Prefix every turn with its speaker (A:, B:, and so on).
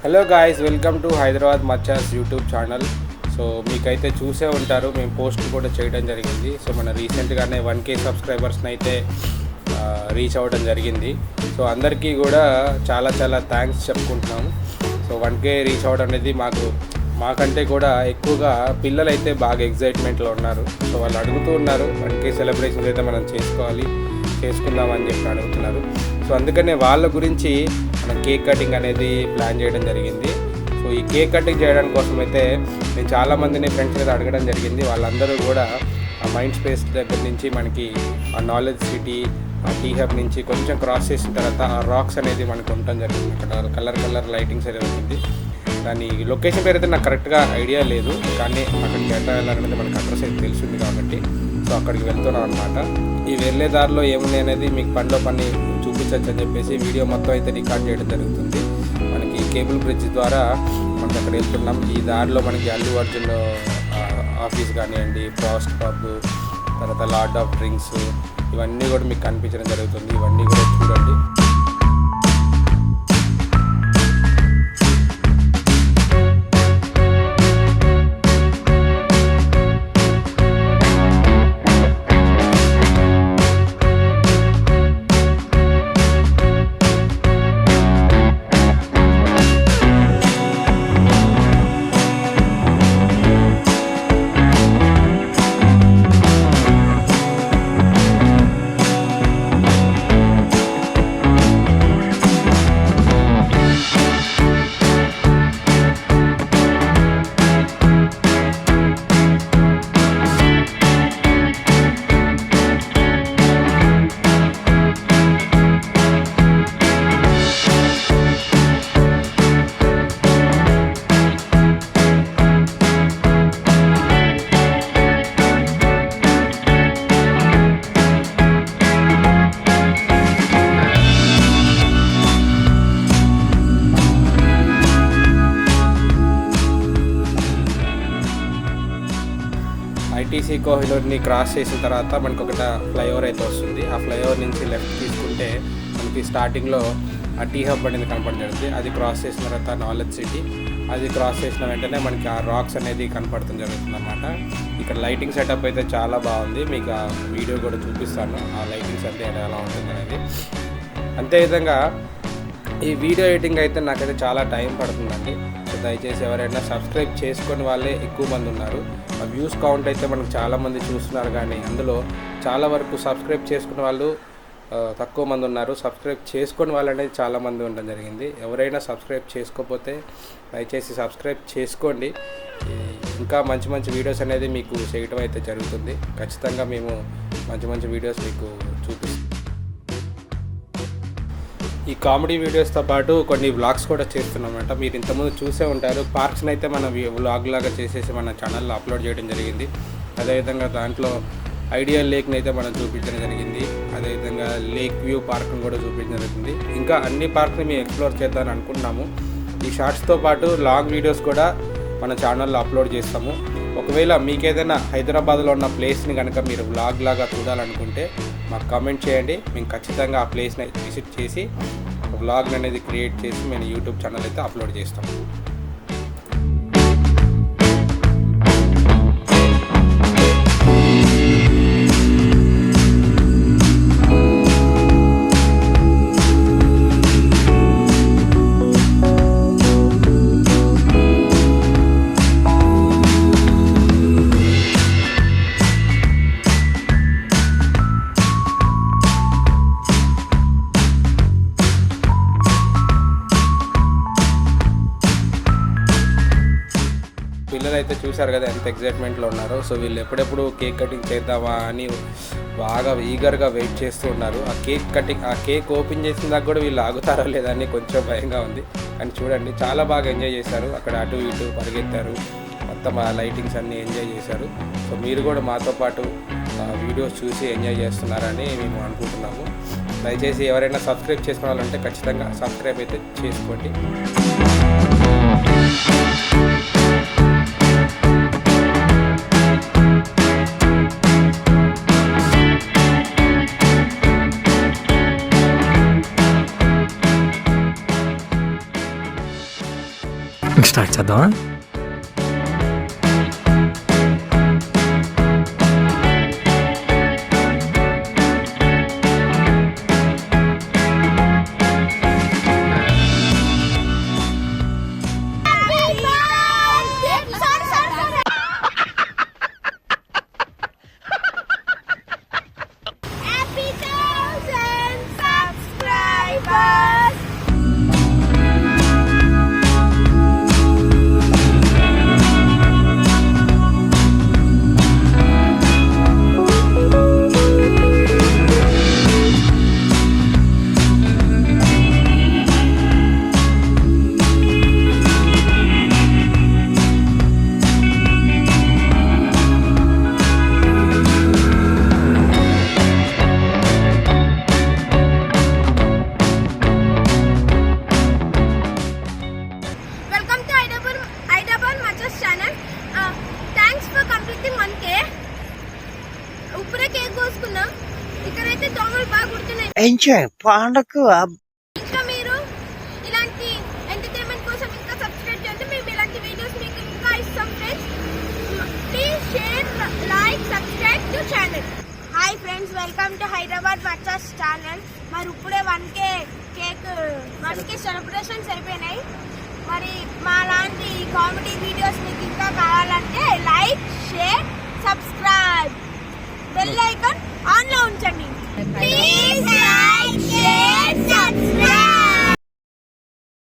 A: Hello guys, welcome to Hyderabad Machas YouTube channel. So మీకైతే చూసే ఉంటారు, మేము పోస్ట్ కూడా చేయడం జరిగింది. సో మన రీసెంట్గానే 1K సబ్స్క్రైబర్స్ని అయితే రీచ్ అవ్వడం జరిగింది. సో అందరికీ కూడా చాలా చాలా థ్యాంక్స్ చెప్పుకుంటున్నాము. సో 1K రీచ్ అవ్వడం అనేది మాకంటే కూడా ఎక్కువగా పిల్లలు అయితే బాగా ఎగ్జైట్మెంట్లో ఉన్నారు. సో వాళ్ళు అడుగుతూ ఉన్నారు, 1K సెలబ్రేషన్స్ అయితే మనం చేసుకుందామని చెప్పి అడుగుతున్నారు. సో అందుకనే వాళ్ళ గురించి మనం కేక్ కటింగ్ అనేది ప్లాన్ చేయడం జరిగింది. సో ఈ కేక్ కటింగ్ చేయడం కోసం అయితే నేను చాలామందిని ఫ్రెండ్స్ అయితే అడగడం జరిగింది. వాళ్ళందరూ కూడా ఆ మైండ్ స్పేస్ దగ్గర నుంచి మనకి ఆ నాలెడ్జ్ సిటీ, ఆ టీ హబ్ నుంచి కొంచెం క్రాస్ చేసిన తర్వాత ఆ రాక్స్ అనేది మనకు ఉండటం జరిగింది. అక్కడ కలర్ లైటింగ్స్ అనేది ఉంటుంది. దాని లొకేషన్ పేరు అయితే నాకు కరెక్ట్గా ఐడియా లేదు, కానీ అక్కడికి ఎట్లా వెళ్ళాలనేది మనకు అడ్రస్ అయితే తెలిసింది కాబట్టి సో అక్కడికి వెళ్తున్నాం అనమాట. ఈ వెళ్ళే దారిలో ఏముంది అనేది మీకు పనిలో పని చూపించవచ్చు అని చెప్పేసి వీడియో మొత్తం అయితే రికార్డ్ చేయడం జరుగుతుంది. మనకి కేబుల్ బ్రిడ్జ్ ద్వారా మనకి అక్కడ వెళ్తున్నాం. ఈ దారిలో మనకి అల్లు అర్జున్ ఆఫీస్ కానివ్వండి, ఫాస్ట్ పబ్, తర్వాత లార్డ్ ఆఫ్ డ్రింక్స్, ఇవన్నీ కూడా మీకు కనిపించడం జరుగుతుంది. ఇవన్నీ కూడా చూడండి. ఐటీసీ కోహినూర్ని క్రాస్ చేసిన తర్వాత మనకు ఒక ఫ్లైఓవర్ అయితే వస్తుంది. ఆ ఫ్లైఓవర్ నుంచి లెఫ్ట్ తీసుకుంటే మనకి స్టార్టింగ్లో ఆ టీ హబ్ అనేది కనపడడం జరుగుతుంది. అది క్రాస్ చేసిన తర్వాత నాలెడ్జ్ సిటీ, అది క్రాస్ చేసిన వెంటనే మనకి ఆ రాక్స్ అనేది కనపడటం జరుగుతుంది అన్నమాట. ఇక్కడ లైటింగ్ సెటప్ అయితే చాలా బాగుంది. మీకు ఆ వీడియో కూడా చూపిస్తాను, ఆ లైటింగ్స్ అంటే ఎలా ఉంటుంది అనేది. అంతేవిధంగా ఈ వీడియో ఎడిటింగ్ అయితే నాకైతే చాలా టైం పడుతుందండి. సో దయచేసి ఎవరైనా సబ్స్క్రైబ్ చేసుకొని వాళ్ళే ఎక్కువ మంది ఉన్నారు. ఆ వ్యూస్ కౌంట్ అయితే మనకు చాలామంది చూస్తున్నారు, కానీ అందులో చాలా వరకు సబ్స్క్రైబ్ చేసుకున్న వాళ్ళు తక్కువ మంది ఉన్నారు. సబ్స్క్రైబ్ చేసుకొని వాళ్ళు అనేది చాలామంది ఉండడం జరిగింది. ఎవరైనా సబ్స్క్రైబ్ చేసుకోకపోతే దయచేసి సబ్స్క్రైబ్ చేసుకోండి. ఇంకా మంచి మంచి వీడియోస్ అనేది మీకు చేయటం అయితే జరుగుతుంది. ఖచ్చితంగా మేము మంచి వీడియోస్ మీకు చూపిస్తాం. ఈ కామెడీ వీడియోస్తో పాటు కొన్ని వ్లాగ్స్ కూడా చేస్తున్నామంట. మీరు ఇంతకుముందు చూసే ఉంటారు. పార్క్స్ని అయితే మన వ్లాగ్ లాగా చేసేసి మన ఛానల్లో అప్లోడ్ చేయడం జరిగింది. అదేవిధంగా దాంట్లో ఐడియల్ లేక్ని అయితే మనం చూపించడం జరిగింది. అదేవిధంగా లేక్ వ్యూ పార్క్ని కూడా చూపించడం జరిగింది. ఇంకా అన్ని పార్క్ని మేము ఎక్స్ప్లోర్ చేద్దామని అనుకుంటున్నాము. ఈ షార్ట్స్తో పాటు లాంగ్ వీడియోస్ కూడా మన ఛానల్లో అప్లోడ్ చేస్తాము. ఒకవేళ మీకు ఏదైనా హైదరాబాద్లో ఉన్న ప్లేస్ని కనుక మీరు వ్లాగ్ లాగా చూడాలనుకుంటే మాకు కామెంట్ చేయండి. మేము ఖచ్చితంగా ఆ ప్లేస్ని విజిట్ చేసి వ్లాగ్ అనేది క్రియేట్ చేసి మేము యూట్యూబ్ ఛానల్ అయితే అప్లోడ్ చేస్తాము. పిల్లలు అయితే చూశారు కదా ఎంత ఎగ్జైట్మెంట్లో ఉన్నారో. సో వీళ్ళు ఎప్పుడెప్పుడు కేక్ కటింగ్ చేద్దామా అని బాగా ఈగర్గా వెయిట్ చేస్తూ ఉన్నారు. ఆ కేక్ ఓపెన్ చేసిన దాకా కూడా వీళ్ళు ఆగుతారో లేదా అని కొంచెం భయంగా ఉంది. కానీ చూడండి, చాలా బాగా ఎంజాయ్ చేశారు. అక్కడ అటు ఇటు పరిగెత్తారు, మొత్తం ఆ లైటింగ్స్ అన్నీ ఎంజాయ్ చేశారు. సో మీరు కూడా మాతో పాటు వీడియోస్ చూసి ఎంజాయ్ చేస్తున్నారని మేము అనుకుంటున్నాము. దయచేసి ఎవరైనా సబ్స్క్రైబ్ చేసుకున్న వాళ్ళంటే ఖచ్చితంగా సబ్స్క్రైబ్ అయితే చేసుకోండి.
B: స్టార్ట్ చేద్దామా?
C: ఎంజాయ్ పండగ.
D: ఇంకా మీరు ఇలాంటి ఎంటర్టైన్మెంట్ కోసం ఇంకా సబ్స్క్రైబ్ చేయండి. మేము ఇలాంటి వీడియోస్ మీకు ఇంకా ఇస్తాం friends. Please share, like, subscribe to channel. Hi friends, welcome to Hyderabad Machas channel. మరి ఇప్పుడే 1K సెలబ్రేషన్స్ అయిపోయినాయి. మరి మా లాంటి కామెడీ వీడియోస్